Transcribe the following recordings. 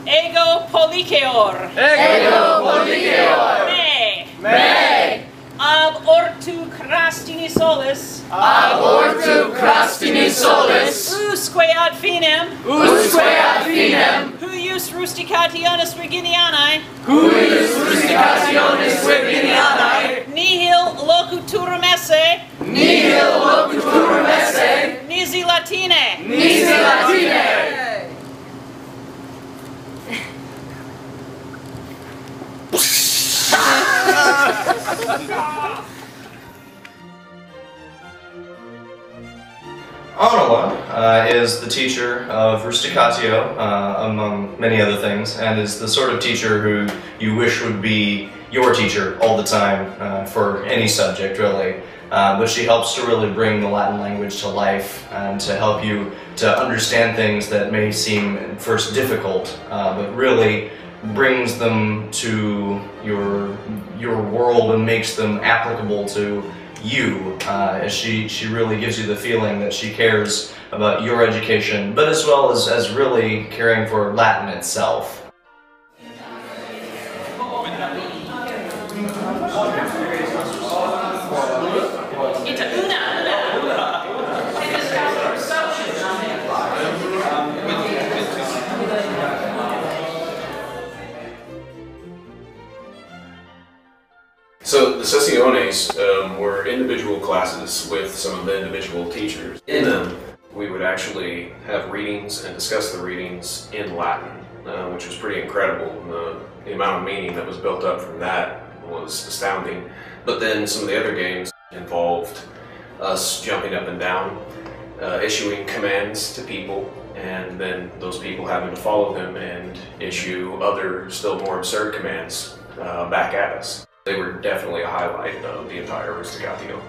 Ego polikeor. Ego polikeor. Me. Me. Ab ortu crastini solis. Ab ortu crastini solis. Usque ad finem. Usque ad finem. Huius rusticationis Virginianae. Huius rusticationis Virginianae. Nihil locuturum esse. Nihil locuturum esse. Nisi Latine. Nisi Latine. Onawa is the teacher of Rusticatio, among many other things, and is the sort of teacher who you wish would be your teacher all the time for any subject, really. But she helps to really bring the Latin language to life and to help you to understand things that may seem at first difficult, but really brings them to your world and makes them applicable to you. She really gives you the feeling that she cares about your education, but as well as really caring for Latin itself. So the sessiones were individual classes with some of the individual teachers. In them, we would actually have readings and discuss the readings in Latin, which was pretty incredible. The amount of meaning that was built up from that was astounding. But then some of the other games involved us jumping up and down, issuing commands to people, and then those people having to follow them and issue other, still more absurd commands back at us. They were definitely a highlight of the entire Rusticatio.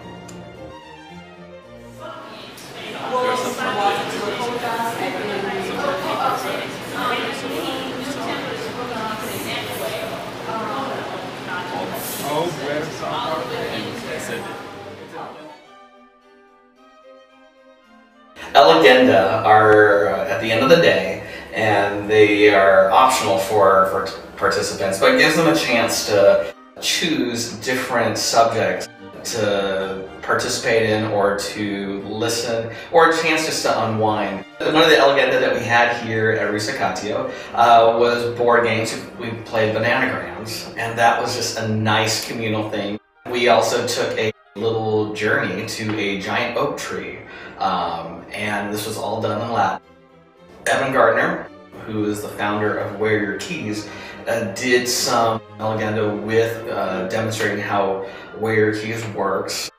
Legenda are at the end of the day, and they are optional for participants, but it gives them a chance to choose different subjects to participate in or to listen, or a chance just to unwind. One of the Legenda that we had here at Rusticatio was board games. We played Bananagrams, and that was just a nice communal thing. We also took a little journey to a giant oak tree, and this was all done in Latin. Evan Gardner, who is the founder of Wear Your Keys, did some Legenda with demonstrating how Wear Your Keys works.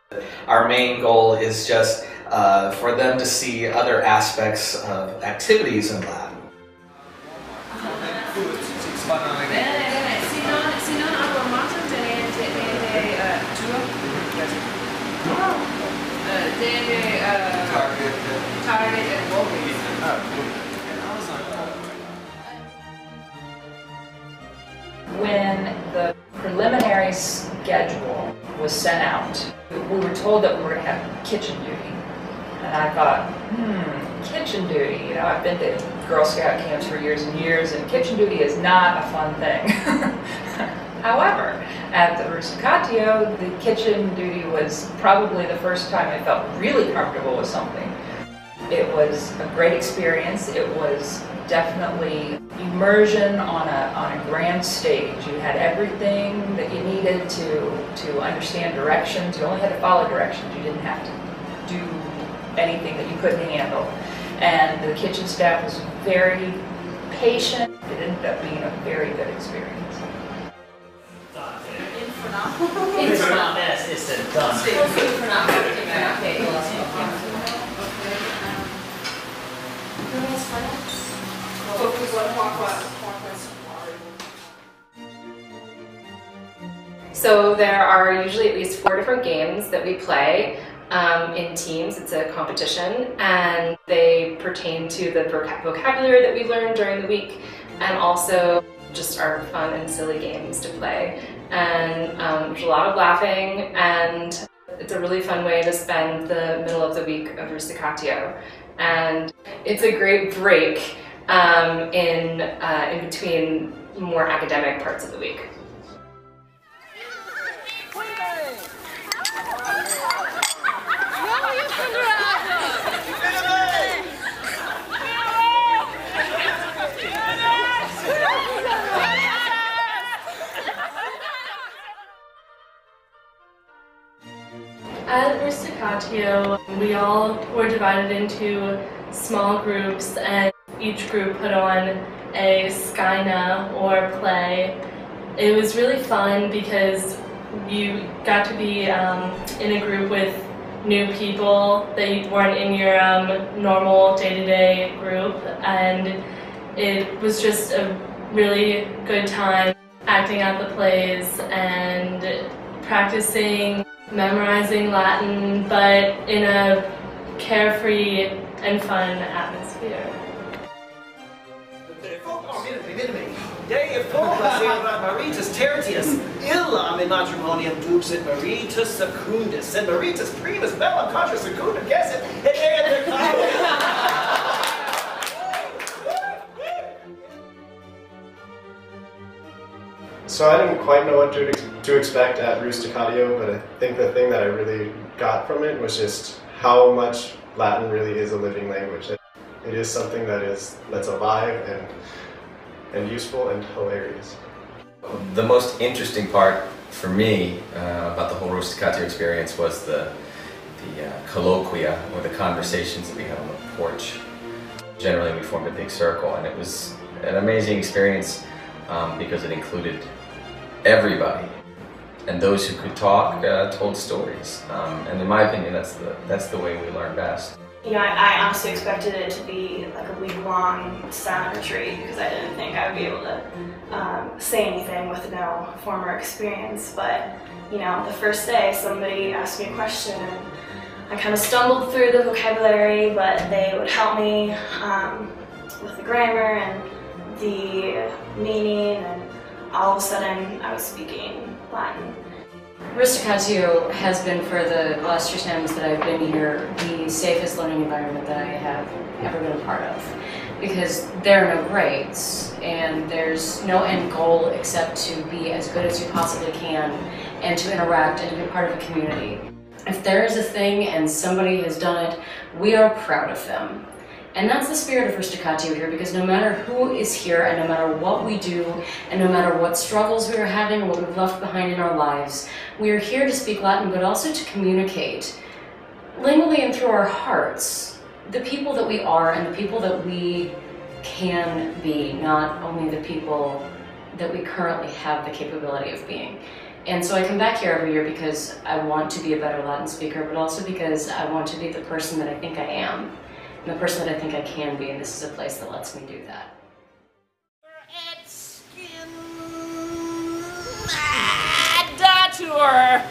Our main goal is just for them to see other aspects of activities in Latin. When the preliminary schedule was sent out, we were told that we were going to have kitchen duty. And I thought, kitchen duty. You know, I've been to Girl Scout camps for years and years, and kitchen duty is not a fun thing. However, at the Rusticatio, the kitchen duty was probably the first time I felt really comfortable with something. It was a great experience. It was definitely immersion on a grand stage. You had everything that you needed to understand directions. You only had to follow directions. You didn't have to do anything that you couldn't handle. And the kitchen staff was very patient. It ended up being a very good experience. So there are usually at least 4 different games that we play in teams. It's a competition, and they pertain to the vocabulary that we learned during the week, and also just our fun and silly games to play. And there's a lot of laughing, and it's a really fun way to spend the middle of the week of Rusticatio. And it's a great break in between more academic parts of the week. At Rusticatio, we all were divided into small groups, and each group put on a skyna or play. It was really fun because you got to be in a group with new people that you weren't in your normal day-to-day group, and it was just a really good time acting out the plays and practicing, memorizing Latin, but in a carefree and fun atmosphere. Dei formas erat Maritus Tertius, illam in matrimonium dux et Maritus secundus, sed Maritus primus bellum contra secundum gessit, et ea So I didn't quite know what to expect at Rusticatio, but I think the thing that I really got from it was just how much Latin really is a living language. It is something that's alive and useful and hilarious. The most interesting part for me about the whole Rusticatio experience was the colloquia, or the conversations that we had on the porch. Generally we formed a big circle, and it was an amazing experience because it included everybody. And those who could talk told stories. And in my opinion, that's the way we learn best. You know, I honestly expected it to be like a week-long silent retreat because I didn't think I would be able to say anything with no former experience. But, you know, the first day somebody asked me a question and I kind of stumbled through the vocabulary, but they would help me with the grammar and the meaning, and all of a sudden I was speaking Latin. Rusticatio has been, for the last 2 times that I've been here, the safest learning environment that I have ever been a part of. Because there are no grades, and there's no end goal except to be as good as you possibly can, and to interact and to be part of a community. If there is a thing and somebody has done it, we are proud of them. And that's the spirit of Rusticatio here, because no matter who is here, and no matter what we do, and no matter what struggles we are having, or what we've left behind in our lives, we are here to speak Latin, but also to communicate, lingually and through our hearts, the people that we are and the people that we can be, not only the people that we currently have the capability of being. And so I come back here every year because I want to be a better Latin speaker, but also because I want to be the person that I think I am, and the person that I think I can be, and this is a place that lets me do that. Datur